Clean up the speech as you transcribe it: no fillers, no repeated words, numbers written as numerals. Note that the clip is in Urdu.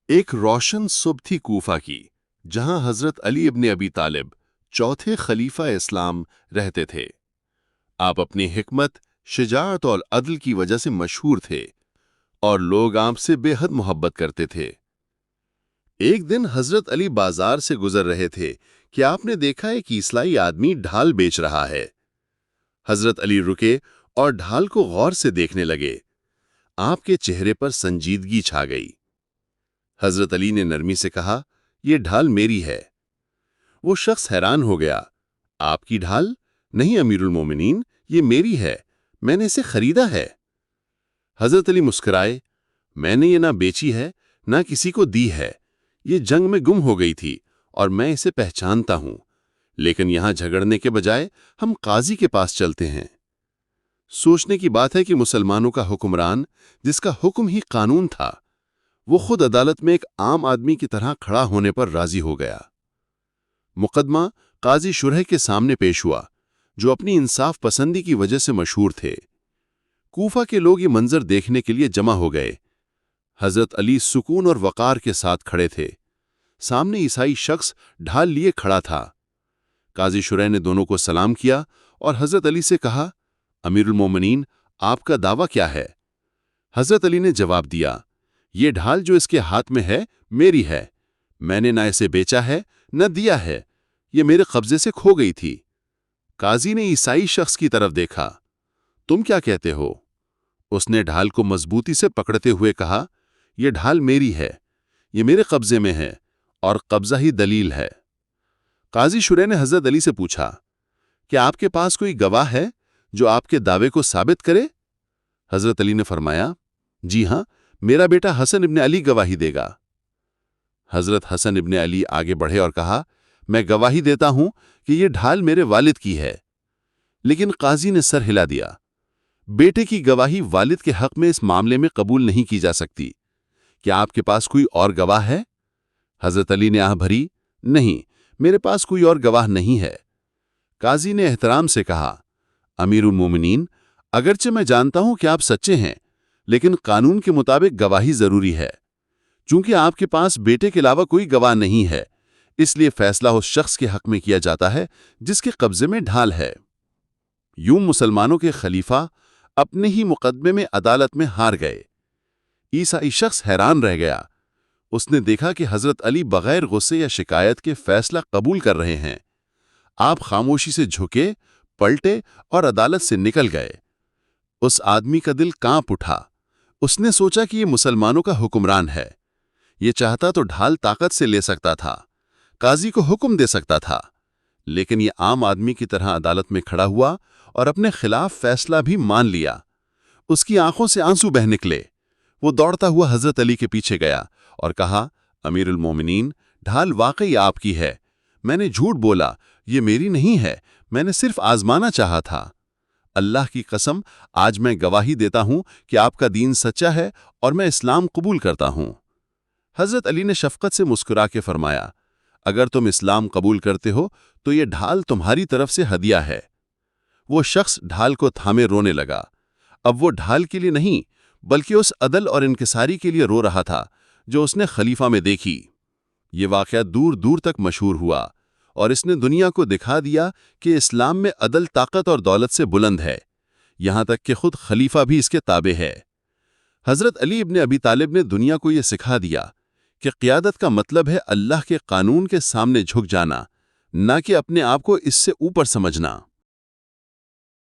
ایک روشن صبح تھی کوفہ کی، جہاں حضرت علی ابن ابی طالب چوتھے خلیفہ اسلام رہتے تھے۔ آپ اپنی حکمت، شجاعت اور عدل کی وجہ سے مشہور تھے اور لوگ آپ سے بے حد محبت کرتے تھے۔ ایک دن حضرت علی بازار سے گزر رہے تھے کہ آپ نے دیکھا ایک عیسائی آدمی ڈھال بیچ رہا ہے۔ حضرت علی رکے اور ڈھال کو غور سے دیکھنے لگے۔ آپ کے چہرے پر سنجیدگی چھا گئی۔ حضرت علی نے نرمی سے کہا، یہ ڈھال میری ہے۔ وہ شخص حیران ہو گیا، آپ کی ڈھال؟ نہیں امیر المومنین، یہ میری ہے، میں نے اسے خریدا ہے۔ حضرت علی مسکرائے، میں نے یہ نہ بیچی ہے نہ کسی کو دی ہے، یہ جنگ میں گم ہو گئی تھی اور میں اسے پہچانتا ہوں، لیکن یہاں جھگڑنے کے بجائے ہم قاضی کے پاس چلتے ہیں۔ سوچنے کی بات ہے کہ مسلمانوں کا حکمران، جس کا حکم ہی قانون تھا، وہ خود عدالت میں ایک عام آدمی کی طرح کھڑا ہونے پر راضی ہو گیا۔ مقدمہ قاضی شرح کے سامنے پیش ہوا، جو اپنی انصاف پسندی کی وجہ سے مشہور تھے۔ کوفہ کے لوگ یہ منظر دیکھنے کے لیے جمع ہو گئے۔ حضرت علی سکون اور وقار کے ساتھ کھڑے تھے۔ سامنے عیسائی شخص ڈھال لیے کھڑا تھا۔ قاضی شرح نے دونوں کو سلام کیا اور حضرت علی سے کہا، امیر المومنین، آپ کا دعویٰ کیا ہے؟ حضرت علی نے جواب دیا، یہ ڈھال جو اس کے ہاتھ میں ہے میری ہے، میں نے نہ اسے بیچا ہے نہ دیا ہے، یہ میرے قبضے سے کھو گئی تھی۔ قاضی نے عیسائی شخص کی طرف دیکھا، تم کیا کہتے ہو؟ اس نے ڈھال کو مضبوطی سے پکڑتے ہوئے کہا، یہ ڈھال میری ہے، یہ میرے قبضے میں ہے اور قبضہ ہی دلیل ہے۔ قاضی شرح نے حضرت علی سے پوچھا، کیا آپ کے پاس کوئی گواہ ہے جو آپ کے دعوے کو ثابت کرے؟ حضرت علی نے فرمایا، جی ہاں، میرا بیٹا حسن ابن علی گواہی دے گا۔ حضرت حسن ابن علی آگے بڑھے اور کہا، میں گواہی دیتا ہوں کہ یہ ڈھال میرے والد کی ہے۔ لیکن قاضی نے سر ہلا دیا، بیٹے کی گواہی والد کے حق میں اس معاملے میں قبول نہیں کی جا سکتی۔ کیا آپ کے پاس کوئی اور گواہ ہے؟ حضرت علی نے آہ بھری، نہیں، میرے پاس کوئی اور گواہ نہیں ہے۔ قاضی نے احترام سے کہا، امیر المومنین، اگرچہ میں جانتا ہوں کہ آپ سچے ہیں، لیکن قانون کے مطابق گواہی ضروری ہے۔ چونکہ آپ کے پاس بیٹے کے علاوہ کوئی گواہ نہیں ہے، اس لیے فیصلہ اس شخص کے حق میں کیا جاتا ہے جس کے قبضے میں ڈھال ہے۔ یوں مسلمانوں کے خلیفہ اپنے ہی مقدمے میں عدالت میں ہار گئے۔ عیسائی شخص حیران رہ گیا۔ اس نے دیکھا کہ حضرت علی بغیر غصے یا شکایت کے فیصلہ قبول کر رہے ہیں۔ آپ خاموشی سے جھکے، پلٹے اور عدالت سے نکل گئے۔ اس آدمی کا دل کانپ اٹھا۔ اس نے سوچا کہ یہ مسلمانوں کا حکمران ہے۔ یہ چاہتا تو ڈھال طاقت سے لے سکتا تھا، قاضی کو حکم دے سکتا تھا، لیکن یہ عام آدمی کی طرح عدالت میں کھڑا ہوا اور اپنے خلاف فیصلہ بھی مان لیا۔ اس کی آنکھوں سے آنسو بہہ نکلے۔ وہ دوڑتا ہوا حضرت علی کے پیچھے گیا اور کہا، امیر المومنین، ڈھال واقعی آپ کی ہے، میں نے جھوٹ بولا، یہ میری نہیں ہے، میں نے صرف آزمانا چاہا تھا۔ اللہ کی قسم، آج میں گواہی دیتا ہوں کہ آپ کا دین سچا ہے اور میں اسلام قبول کرتا ہوں۔ حضرت علی نے شفقت سے مسکرا کے فرمایا، اگر تم اسلام قبول کرتے ہو تو یہ ڈھال تمہاری طرف سے ہدیہ ہے۔ وہ شخص ڈھال کو تھامے رونے لگا۔ اب وہ ڈھال کے لیے نہیں، بلکہ اس عدل اور انکساری کے لیے رو رہا تھا جو اس نے خلیفہ میں دیکھی۔ یہ واقعہ دور دور تک مشہور ہوا اور اس نے دنیا کو دکھا دیا کہ اسلام میں عدل طاقت اور دولت سے بلند ہے، یہاں تک کہ خود خلیفہ بھی اس کے تابع ہے۔ حضرت علی ابن ابی طالب نے دنیا کو یہ سکھا دیا کہ قیادت کا مطلب ہے اللہ کے قانون کے سامنے جھک جانا، نہ کہ اپنے آپ کو اس سے اوپر سمجھنا۔